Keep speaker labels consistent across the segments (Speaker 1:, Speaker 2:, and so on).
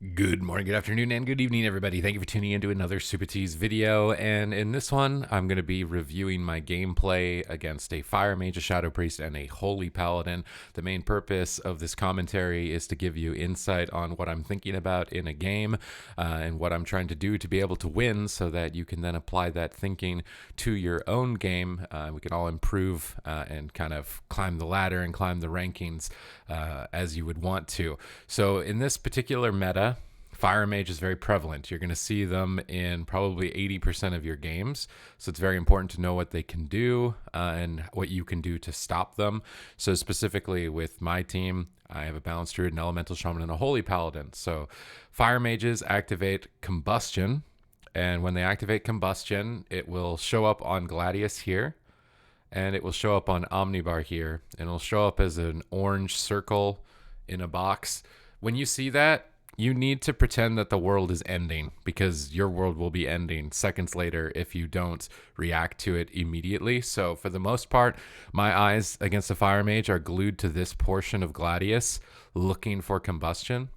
Speaker 1: Good morning, good afternoon, and good evening, everybody. Thank you for tuning in to another Super Tease video. And in this one, I'm going to be reviewing my gameplay against a Fire Mage, a Shadow Priest, and a Holy Paladin. The main purpose of this commentary is to give you insight on what I'm thinking about in a game and what I'm trying to do to be able to win so that you can then apply that thinking to your own game. We can all improve and kind of climb the ladder and climb the rankings as you would want to. So in this particular meta, Fire Mage is very prevalent. You're going to see them in probably 80% of your games. So it's very important to know what they can do and what you can do to stop them. So specifically with my team, I have a Balanced Druid, an Elemental Shaman, and a Holy Paladin. So Fire Mages activate Combustion. And when they activate Combustion, it will show up on Gladius here. And it will show up on Omnibar here. And it'll show up as an orange circle in a box. When you see that, you need to pretend that the world is ending because your world will be ending seconds later if you don't react to it immediately. So for the most part, my eyes against the Fire Mage are glued to this portion of Gladius looking for combustion.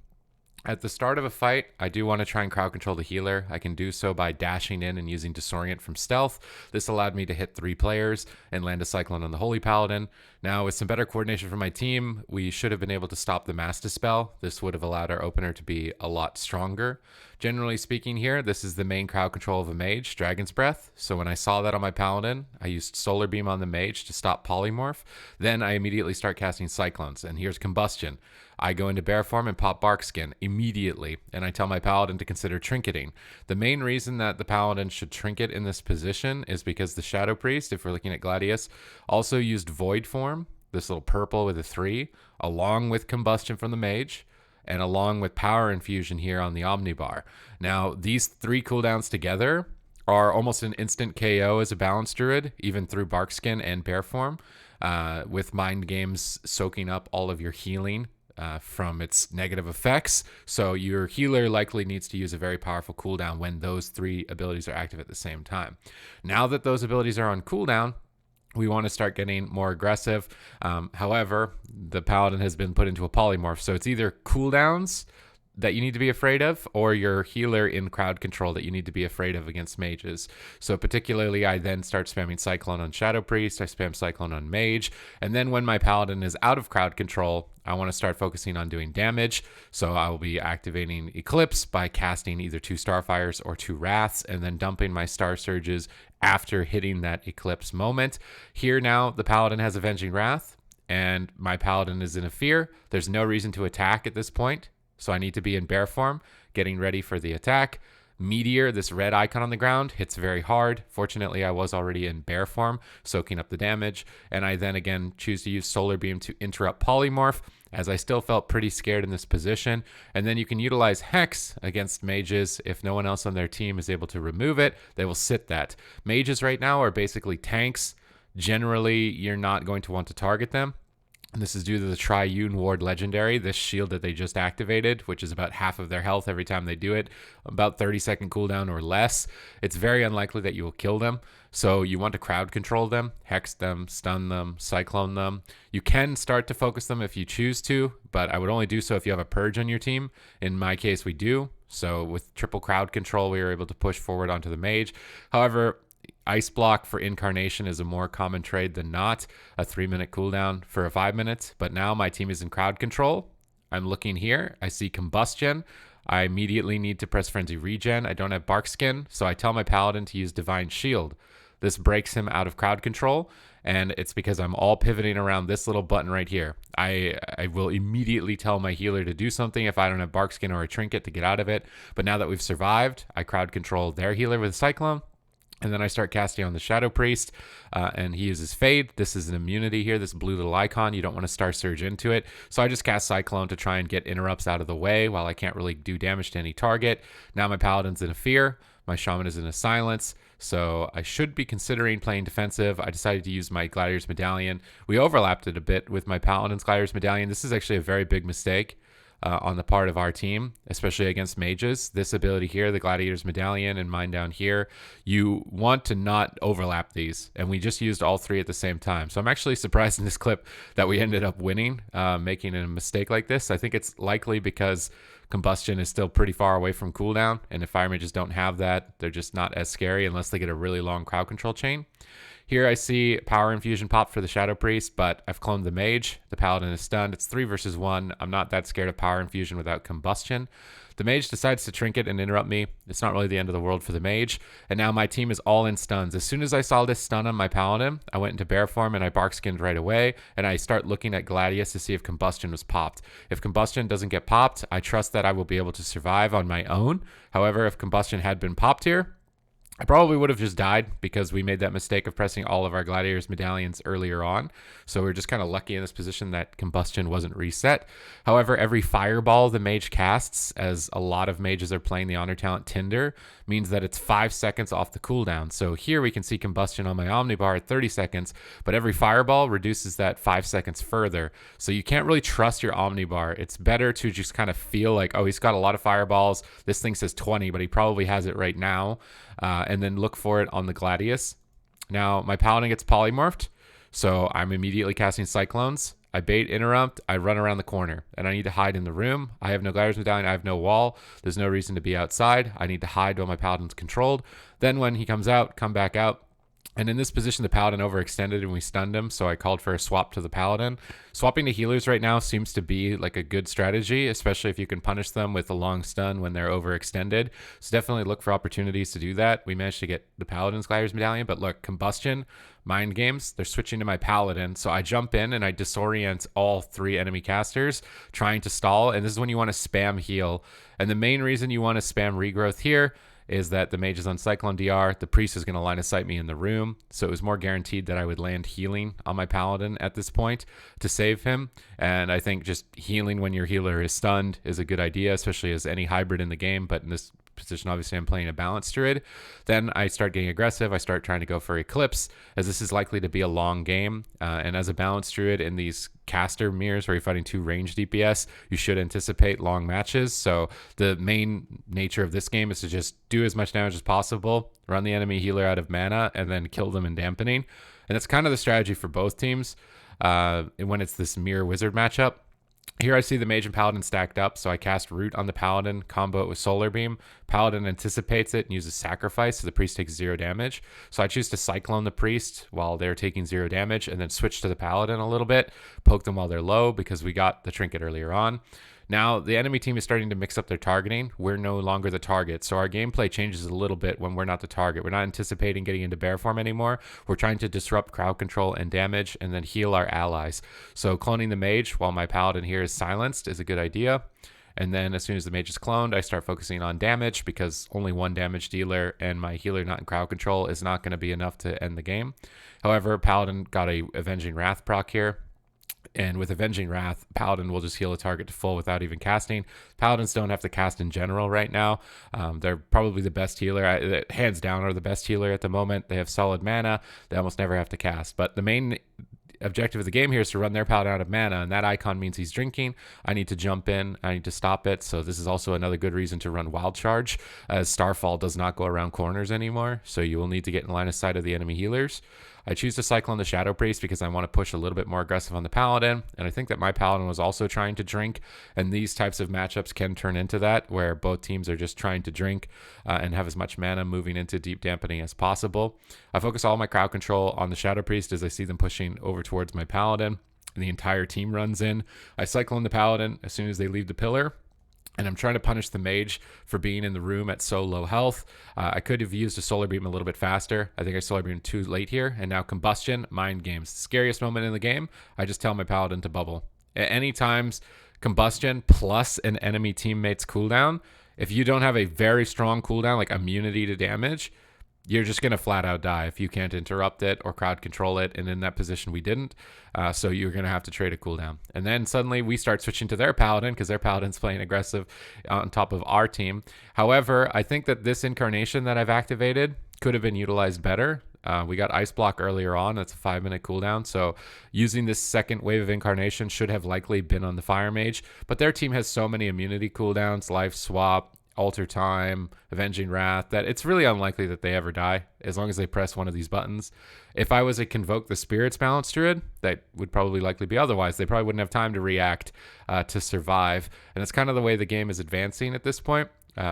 Speaker 1: At the start of a fight, I do want to try and crowd control the healer. I can do so by dashing in and using Disorient from stealth. This allowed me to hit 3 players and land a Cyclone on the Holy Paladin. Now, with some better coordination from my team, we should have been able to stop the Mass Dispel. This would have allowed our opener to be a lot stronger. Generally speaking here, this is the main crowd control of a mage, Dragon's Breath. So when I saw that on my Paladin, I used Solar Beam on the mage to stop Polymorph. Then I immediately start casting Cyclones, and here's Combustion. I go into bear form and pop Barkskin immediately, and I tell my Paladin to consider trinketing. The main reason that the Paladin should trinket in this position is because the Shadow Priest, if we're looking at Gladius, also used Void form, this little purple with a 3, along with Combustion from the Mage, and along with Power Infusion here on the Omnibar. Now, these 3 cooldowns together are almost an instant KO as a Balanced Druid, even through Barkskin and bear form, with Mind Games soaking up all of your healing from its negative effects. So your healer likely needs to use a very powerful cooldown when those 3 abilities are active at the same time. Now that those abilities are on cooldown, we want to start getting more aggressive. However, the Paladin has been put into a polymorph, so it's either cooldowns that you need to be afraid of or your healer in crowd control that you need to be afraid of against mages. So particularly, I then start spamming Cyclone on Shadow Priest, I spam Cyclone on Mage, and then when my Paladin is out of crowd control, I want to start focusing on doing damage. So I will be activating Eclipse by casting either 2 Starfires or 2 Wraths, and then dumping my Star Surges after hitting that Eclipse moment. Here now, the Paladin has Avenging Wrath, and my Paladin is in a fear. There's no reason to attack at this point. So I need to be in bear form, getting ready for the attack. Meteor, this red icon on the ground, hits very hard. Fortunately, I was already in bear form, soaking up the damage. And I then again choose to use Solar Beam to interrupt Polymorph, as I still felt pretty scared in this position. And then you can utilize Hex against mages. If no one else on their team is able to remove it, they will sit that. Mages right now are basically tanks. Generally, you're not going to want to target them. And this is due to the Triune Ward Legendary, this shield that they just activated, which is about half of their health every time they do it, about 30-second cooldown or less. It's very unlikely that you will kill them, so you want to crowd control them, hex them, stun them, cyclone them. You can start to focus them if you choose to, but I would only do so if you have a purge on your team. In my case, we do. So with triple crowd control, we were able to push forward onto the mage. However, Ice Block for Incarnation is a more common trade than not, a 3-minute cooldown for a 5 minutes. But now my team is in crowd control. I'm looking here. I see Combustion. I immediately need to press Frenzy Regen. I don't have Barkskin, so I tell my Paladin to use Divine Shield. This breaks him out of crowd control, and it's because I'm all pivoting around this little button right here. I will immediately tell my healer to do something if I don't have Barkskin or a Trinket to get out of it. But now that we've survived, I crowd control their healer with Cyclone. And then I start casting on the Shadow Priest, and he uses Fade. This is an immunity here, this blue little icon. You don't want to Star Surge into it. So I just cast Cyclone to try and get interrupts out of the way while I can't really do damage to any target. Now my Paladin's in a fear. My Shaman is in a silence. So I should be considering playing defensive. I decided to use my Gladiator's Medallion. We overlapped it a bit with my Paladin's Gladiator's Medallion. This is actually a very big mistake. on the part of our team, especially against mages. This ability here, the Gladiator's Medallion and mine down here, you want to not overlap these. And we just used all three at the same time. So I'm actually surprised in this clip that we ended up winning, making a mistake like this. I think it's likely because combustion is still pretty far away from cooldown, and if fire mages don't have that, they're just not as scary unless they get a really long crowd control chain. Here I see power infusion pop for the Shadow Priest, but I've cloned the mage. The paladin is stunned. It's 3 versus 1. I'm not that scared of power infusion without combustion. The mage decides to trinket and interrupt me. It's not really the end of the world for the mage. And now my team is all in stuns. As soon as I saw this stun on my paladin, I went into bear form and I bark skinned right away. And I start looking at Gladius to see if combustion was popped. If combustion doesn't get popped, I trust that I will be able to survive on my own. However, if combustion had been popped here, I probably would have just died because we made that mistake of pressing all of our Gladiator's medallions earlier on. So we're just kind of lucky in this position that combustion wasn't reset. However, every fireball the mage casts, as a lot of mages are playing the honor talent Tinder, means that it's 5 seconds off the cooldown. So here we can see combustion on my omnibar at 30 seconds, but every fireball reduces that 5 seconds further. So you can't really trust your omnibar. It's better to just kind of feel like, oh, he's got a lot of fireballs. This thing says 20, but he probably has it right now. And then look for it on the Gladius. Now, my paladin gets polymorphed, so I'm immediately casting Cyclones. I bait interrupt, I run around the corner, and I need to hide in the room. I have no Gladiator's Medallion, I have no wall. There's no reason to be outside. I need to hide while my paladin's controlled. Then when he comes out, come back out. And in this position, the paladin overextended and we stunned him, so I called for a swap to the paladin. Swapping to healers right now seems to be like a good strategy, especially if you can punish them with a long stun when they're overextended. So definitely look for opportunities to do that. We managed to get the paladin's Gladiator's Medallion, but look, combustion, mind games, they're switching to my paladin. So I jump in and I disorient all 3 enemy casters trying to stall, and this is when you want to spam heal. And the main reason you want to spam regrowth here is that the mage is on Cyclone DR, the priest is going to line of sight me in the room, so it was more guaranteed that I would land healing on my paladin at this point to save him. And I think just healing when your healer is stunned is a good idea, especially as any hybrid in the game, but in this position obviously I'm playing a balanced druid. Then I start getting aggressive. I start trying to go for Eclipse, as this is likely to be a long game, and as a balanced druid in these caster mirrors where you're fighting 2 ranged DPS, you should anticipate long matches. So the main nature of this game is to just do as much damage as possible, run the enemy healer out of mana, and then kill them in dampening. And that's kind of the strategy for both teams when it's this mirror wizard matchup. Here I see the mage and paladin stacked up, so I cast root on the paladin, combo it with solar beam. Paladin anticipates it and uses sacrifice, so the priest takes 0 damage. So I choose to cyclone the priest while they're taking 0 damage, and then switch to the paladin a little bit, poke them while they're low because we got the trinket earlier on. Now, the enemy team is starting to mix up their targeting. We're no longer the target, so our gameplay changes a little bit when we're not the target. We're not anticipating getting into bear form anymore. We're trying to disrupt crowd control and damage and then heal our allies. So cloning the mage while my paladin here is silenced is a good idea. And then as soon as the mage is cloned, I start focusing on damage because only 1 damage dealer and my healer not in crowd control is not going to be enough to end the game. However, paladin got a Avenging Wrath proc here. And with Avenging Wrath, Paladin will just heal a target to full without even casting. Paladins don't have to cast in general right now. They're probably the best healer. Hands down are the best healer at the moment. They have solid mana. They almost never have to cast. But the main objective of the game here is to run their paladin out of mana, and that icon means he's drinking. I need to jump in. I need to stop it. So this is also another good reason to run Wild Charge, as Starfall does not go around corners anymore. So you will need to get in line of sight of the enemy healers. I choose to cycle on the Shadow Priest because I want to push a little bit more aggressive on the Paladin, and I think that my Paladin was also trying to drink, and these types of matchups can turn into that, where both teams are just trying to drink and have as much mana moving into deep dampening as possible. I focus all my crowd control on the Shadow Priest as I see them pushing over towards my Paladin, and the entire team runs in. I cycle in the Paladin as soon as they leave the pillar, and I'm trying to punish the mage for being in the room at so low health. I could have used a solar beam a little bit faster. I think I solar beamed too late here. And now combustion, mind games. Scariest moment in the game, I just tell my paladin to bubble. At any times, combustion plus an enemy teammate's cooldown, if you don't have a very strong cooldown, like immunity to damage, you're just going to flat out die if you can't interrupt it or crowd control it. And in that position, we didn't. So you're going to have to trade a cooldown. And then suddenly we start switching to their paladin because their paladin's playing aggressive on top of our team. However, I think that this incarnation that I've activated could have been utilized better. We got Ice Block earlier on. That's a 5-minute cooldown. So using this second wave of incarnation should have likely been on the Fire Mage. But their team has so many immunity cooldowns, life swap, alter time, avenging wrath, that it's really unlikely that they ever die as long as they press one of these buttons. If I was a Convoke the Spirits Balance Druid, that would probably likely be otherwise. They probably wouldn't have time to react to survive. And it's kind of the way the game is advancing at this point.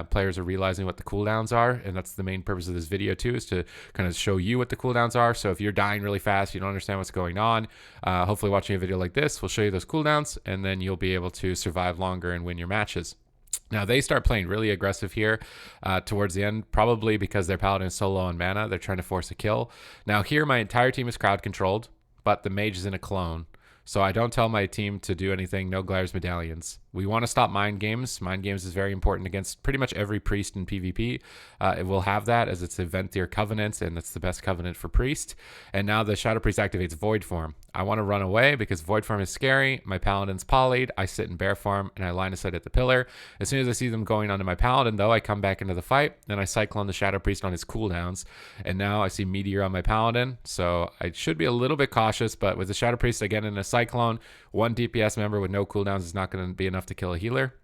Speaker 1: Players are realizing what the cooldowns are, and that's the main purpose of this video too, is to kind of show you what the cooldowns are. So if you're dying really fast, you don't understand what's going on, hopefully watching a video like this will show you those cooldowns, and then you'll be able to survive longer and win your matches. Now, they start playing really aggressive here towards the end, probably because their paladin is so low on mana. They're trying to force a kill. Now, here, my entire team is crowd controlled, but the mage is in a clone. So I don't tell my team to do anything. No Glaire's Medallions. We want to stop mind games. Mind games is very important against pretty much every priest in PvP. It will have that as its Eventhier Covenant, and it's the best covenant for priest. And now the Shadow Priest activates Void Form. I want to run away because Void Form is scary. My Paladin's polyed. I sit in Bear Form, and I line of sight at the pillar. As soon as I see them going onto my Paladin, though, I come back into the fight, and I Cyclone the Shadow Priest on his cooldowns. And now I see Meteor on my Paladin, so I should be a little bit cautious, but with the Shadow Priest, again, in a Cyclone, one DPS member with no cooldowns is not going to be enough to kill a healer.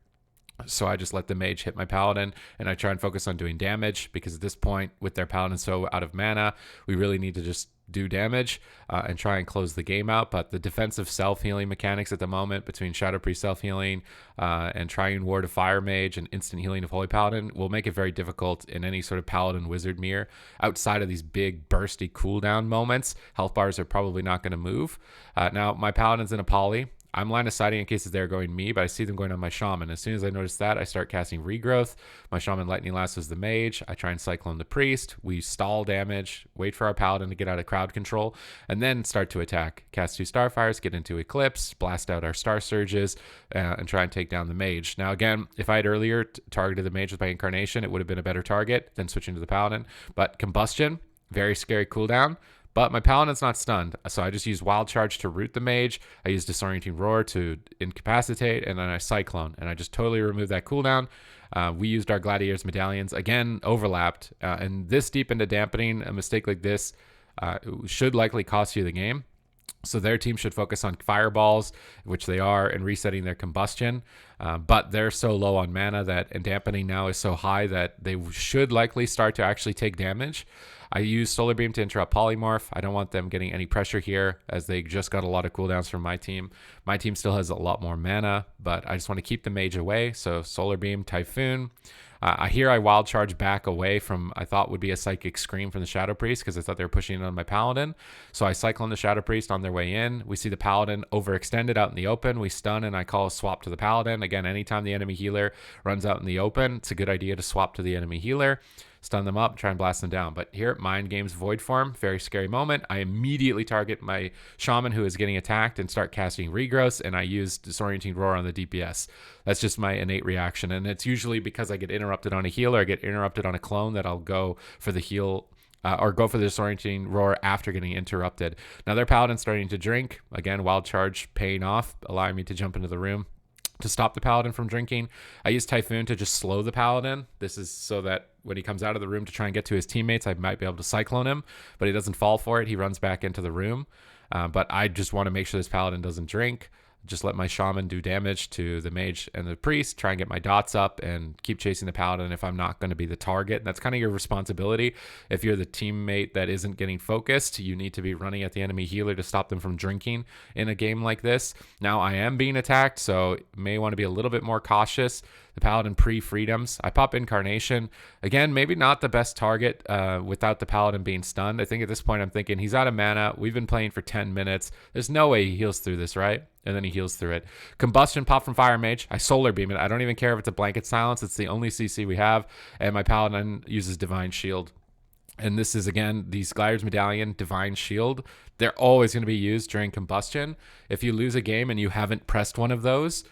Speaker 1: So I just let the mage hit my paladin, and I try and focus on doing damage, because at this point, with their paladin so out of mana, we really need to just do damage and try and close the game out. But the defensive self-healing mechanics at the moment between Shadow Priest self-healing and Triune Ward of Fire Mage and instant healing of Holy Paladin will make it very difficult in any sort of Paladin Wizard mirror. Outside of these big bursty cooldown moments, health bars are probably not going to move. Now, my Paladin's in a poly. I'm line of sighting in case they're going me, but I see them going on my Shaman. As soon as I notice that, I start casting Regrowth. My Shaman Lightning Lassos the Mage. I try and Cyclone the Priest. We stall damage, wait for our Paladin to get out of crowd control, and then start to attack. Cast 2 Starfires, get into Eclipse, blast out our Star Surges, and try and take down the Mage. Now again, if I had earlier targeted the Mage with my Incarnation, it would have been a better target than switching to the Paladin. But Combustion, very scary cooldown. But my Paladin's not stunned, so I just use Wild Charge to root the mage. I use Disorienting Roar to incapacitate, and then I Cyclone, and I just totally remove that cooldown. We used our Gladiator's Medallions, again, overlapped. And this deep into dampening, a mistake like this should likely cost you the game. So their team should focus on fireballs, which they are, and resetting their combustion. But they're so low on mana that, and dampening now is so high that they should likely start to actually take damage. I use Solar Beam to interrupt Polymorph. I don't want them getting any pressure here, as they just got a lot of cooldowns from my team. My team still has a lot more mana, but I just want to keep the mage away. So Solar Beam, Typhoon. Here I Wild Charge back away from, I thought would be a Psychic Scream from the Shadow Priest, because I thought they were pushing it on my Paladin. So I Cyclone the Shadow Priest on their way in. We see the Paladin overextended out in the open. We stun, and I call a swap to the Paladin. Again, anytime the enemy healer runs out in the open, it's a good idea to swap to the enemy healer. Stun them up, try and blast them down. But here, Mind Games Void Form, very scary moment. I immediately target my Shaman who is getting attacked and start casting Regrowth, and I use Disorienting Roar on the DPS. That's just my innate reaction, and it's usually because I get interrupted on a heal or I get interrupted on a clone that I'll go for the heal or go for the Disorienting Roar after getting interrupted. Now their Paladin's starting to drink. Again, Wild Charge paying off, allowing me to jump into the room to stop the Paladin from drinking. I use Typhoon to just slow the Paladin. This is so that when he comes out of the room to try and get to his teammates, I might be able to Cyclone him, but he doesn't fall for it. He runs back into the room. But I just want to make sure this Paladin doesn't drink. Just let my Shaman do damage to the Mage and the Priest, try and get my dots up, and keep chasing the Paladin if I'm not going to be the target. And that's kind of your responsibility. If you're the teammate that isn't getting focused, you need to be running at the enemy healer to stop them from drinking in a game like this. Now, I am being attacked, so may want to be a little bit more cautious. The Paladin pre-freedoms. I pop Incarnation. Again, maybe not the best target without the Paladin being stunned. I think at this point I'm thinking he's out of mana. We've been playing for 10 minutes. There's no way he heals through this, right? And then he heals through it. Combustion pop from Fire Mage. I Solar Beam it. I don't even care if it's a Blanket Silence. It's the only CC we have. And my Paladin uses Divine Shield. And this is, again, these Gliders Medallion, Divine Shield. They're always going to be used during Combustion. If you lose a game and you haven't pressed one of those,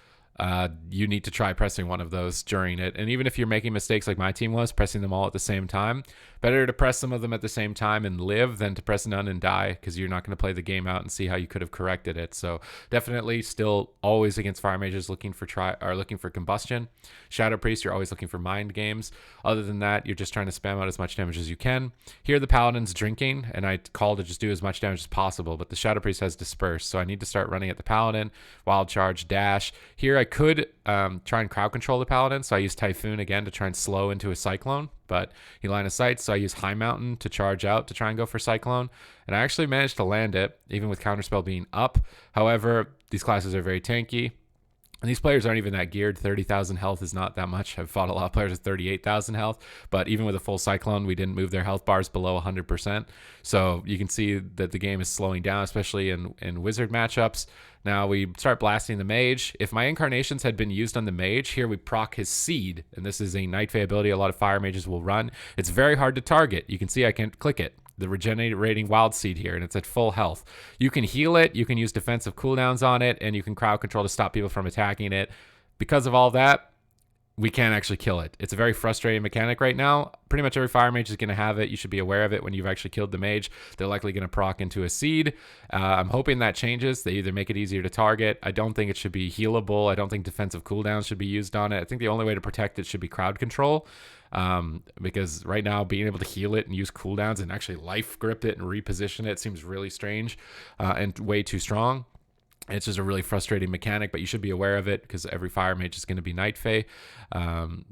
Speaker 1: you need to try pressing one of those during it. And even if you're making mistakes like my team was, pressing them all at the same time, better to press some of them at the same time and live than to press none and die, because you're not going to play the game out and see how you could have corrected it. So definitely still always against fire mages looking for combustion. Shadow Priest, you're always looking for mind games. Other than that, you're just trying to spam out as much damage as you can. Here the Paladin's drinking, and I call to just do as much damage as possible, but the Shadow Priest has disperse, so I need to start running at the Paladin. Wild charge, dash. Here I could try and crowd control the Paladin, so I use Typhoon again to try and slow into a Cyclone, but he line of sight, so I use High Mountain to charge out to try and go for Cyclone, and I actually managed to land it, even with Counterspell being up. However, these classes are very tanky, and these players aren't even that geared. 30,000 health is not that much. I've fought a lot of players with 38,000 health, but even with a full Cyclone, we didn't move their health bars below 100%. So you can see that the game is slowing down, especially in wizard matchups. Now we start blasting the mage. If my incarnations had been used on the mage, here we proc his seed, and this is a Night Fae ability a lot of fire mages will run. It's very hard to target. You can see I can't click it. The regenerating wild seed here, and it's at full health. You can heal it, you can use defensive cooldowns on it, and you can crowd control to stop people from attacking it. Because of all that, we can't actually kill it. It's a very frustrating mechanic right now. Pretty much every fire mage is going to have it. You should be aware of it when you've actually killed the mage. They're likely going to proc into a seed. I'm hoping that changes. They either make it easier to target. I don't think it should be healable. I don't think defensive cooldowns should be used on it. I think the only way to protect it should be crowd control. Because right now being able to heal it and use cooldowns and actually life grip it and reposition it seems really strange and way too strong. It's just a really frustrating mechanic, but you should be aware of it because every fire mage is going to be Night Fae.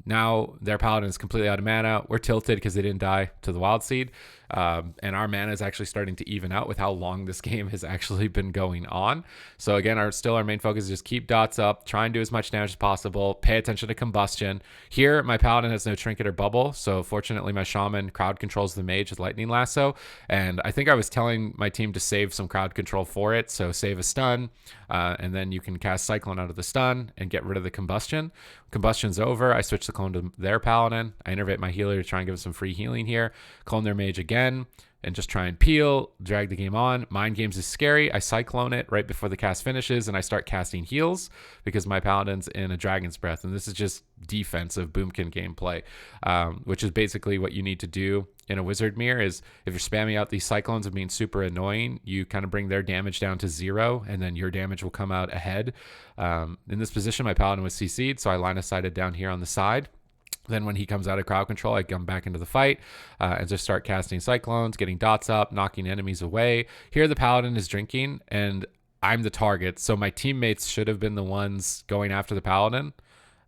Speaker 1: Now their Paladin is completely out of mana. We're tilted because they didn't die to the Wild Seed. And our mana is actually starting to even out with how long this game has actually been going on. So again, our main focus is just keep dots up, try and do as much damage as possible, pay attention to combustion. Here, my Paladin has no trinket or bubble, so fortunately my Shaman crowd controls the mage with Lightning Lasso, and I think I was telling my team to save some crowd control for it, so save a stun, and then you can cast Cyclone out of the stun and get rid of the combustion. Combustion's over, I switch the clone to their Paladin, I innervate my healer to try and give some free healing here, clone their mage again, and just try and peel, drag the game on. Mind games is scary. I Cyclone it right before the cast finishes, and I start casting heals because my Paladin's in a Dragon's Breath, and this is just defensive Boomkin gameplay, which is basically what you need to do in a Wizard Mirror. Is if you're spamming out these Cyclones and being super annoying, you kind of bring their damage down to 0, and then your damage will come out ahead. In this position, my Paladin was CC'd, so I line of sighted down here on the side. Then when he comes out of crowd control, I come back into the fight and just start casting Cyclones, getting dots up, knocking enemies away. Here the Paladin is drinking, and I'm the target. So my teammates should have been the ones going after the Paladin,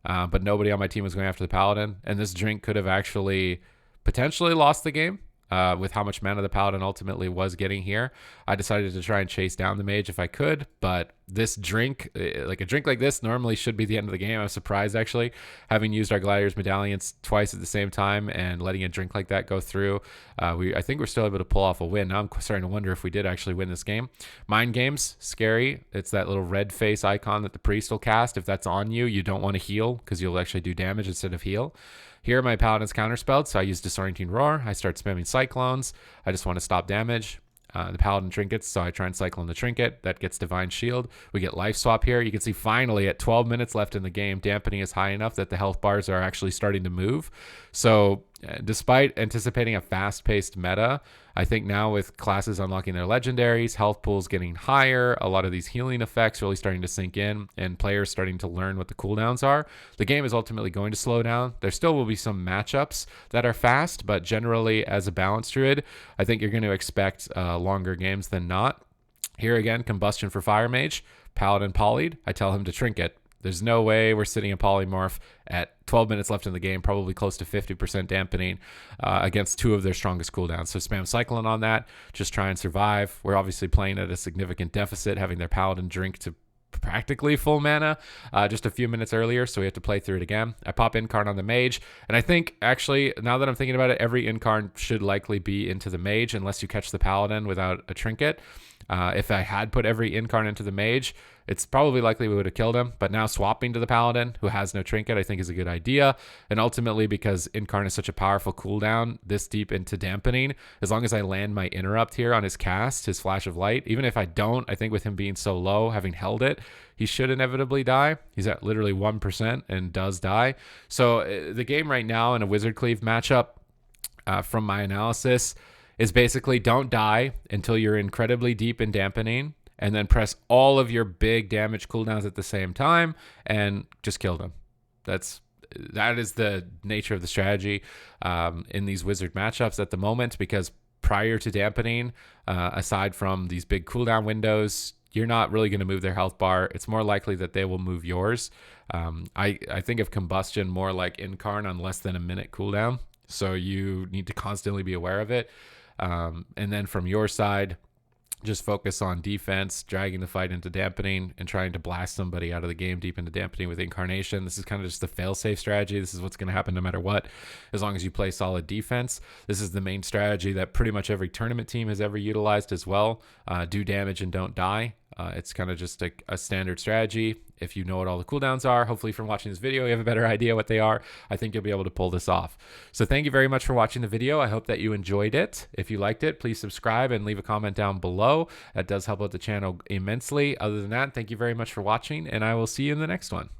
Speaker 1: but nobody on my team was going after the Paladin. And this drink could have actually potentially lost the game. With how much mana the Paladin ultimately was getting here. I decided to try and chase down the mage if I could, but this drink, like a drink like this, normally should be the end of the game. I was surprised, actually, having used our Gladiator's Medallions twice at the same time and letting a drink like that go through. I think we're still able to pull off a win. Now I'm starting to wonder if we did actually win this game. Mind games, scary. It's that little red face icon that the priest will cast. If that's on you, you don't want to heal because you'll actually do damage instead of heal. Here, my Paladin's counterspelled, so I use Disorienting Roar. I start spamming Cyclones. I just want to stop damage. The Paladin trinkets, so I try and Cyclone the trinket. That gets Divine Shield. We get Life Swap here. You can see finally at 12 minutes left in the game, dampening is high enough that the health bars are actually starting to move. So despite anticipating a fast-paced meta, I think now with classes unlocking their legendaries, health pools getting higher, a lot of these healing effects really starting to sink in, and players starting to learn what the cooldowns are, the game is ultimately going to slow down. There still will be some matchups that are fast, but generally as a balanced druid, I think you're going to expect longer games than not. Here again, combustion for Fire Mage, Paladin polyed, I tell him to trinket. There's no way we're sitting a polymorph at 12 minutes left in the game, probably close to 50% dampening against 2 of their strongest cooldowns. So spam Cyclone on that, just try and survive. We're obviously playing at a significant deficit, having their Paladin drink to practically full mana just a few minutes earlier, so we have to play through it again. I pop Incarn on the mage, and I think actually, now that I'm thinking about it, every Incarn should likely be into the mage unless you catch the Paladin without a trinket. If I had put every incarn into the mage, it's probably likely we would have killed him. But now swapping to the paladin, who has no trinket, I think is a good idea. And ultimately, because incarn is such a powerful cooldown this deep into dampening, as long as I land my interrupt here on his cast, his flash of light, even if I don't, I think with him being so low, having held it, he should inevitably die. He's at literally 1% and does die. So the game right now in a Wizard Cleave matchup, from my analysis, is basically don't die until you're incredibly deep in dampening, and then press all of your big damage cooldowns at the same time and just kill them. That is the nature of the strategy in these wizard matchups at the moment, because prior to dampening, aside from these big cooldown windows, you're not really going to move their health bar. It's more likely that they will move yours. I think of combustion more like incarn on less than a minute cooldown, so you need to constantly be aware of it. And then from your side, just focus on defense, dragging the fight into dampening, and trying to blast somebody out of the game deep into dampening with incarnation. This is kind of just the fail-safe strategy. This is what's going to happen no matter what, as long as you play solid defense. This is the main strategy that pretty much every tournament team has ever utilized as well. Do damage and don't die. It's kind of just a standard strategy. If you know what all the cooldowns are, hopefully from watching this video, you have a better idea what they are. I think you'll be able to pull this off. So thank you very much for watching the video. I hope that you enjoyed it. If you liked it, please subscribe and leave a comment down below. That does help out the channel immensely. Other than that, thank you very much for watching, and I will see you in the next one.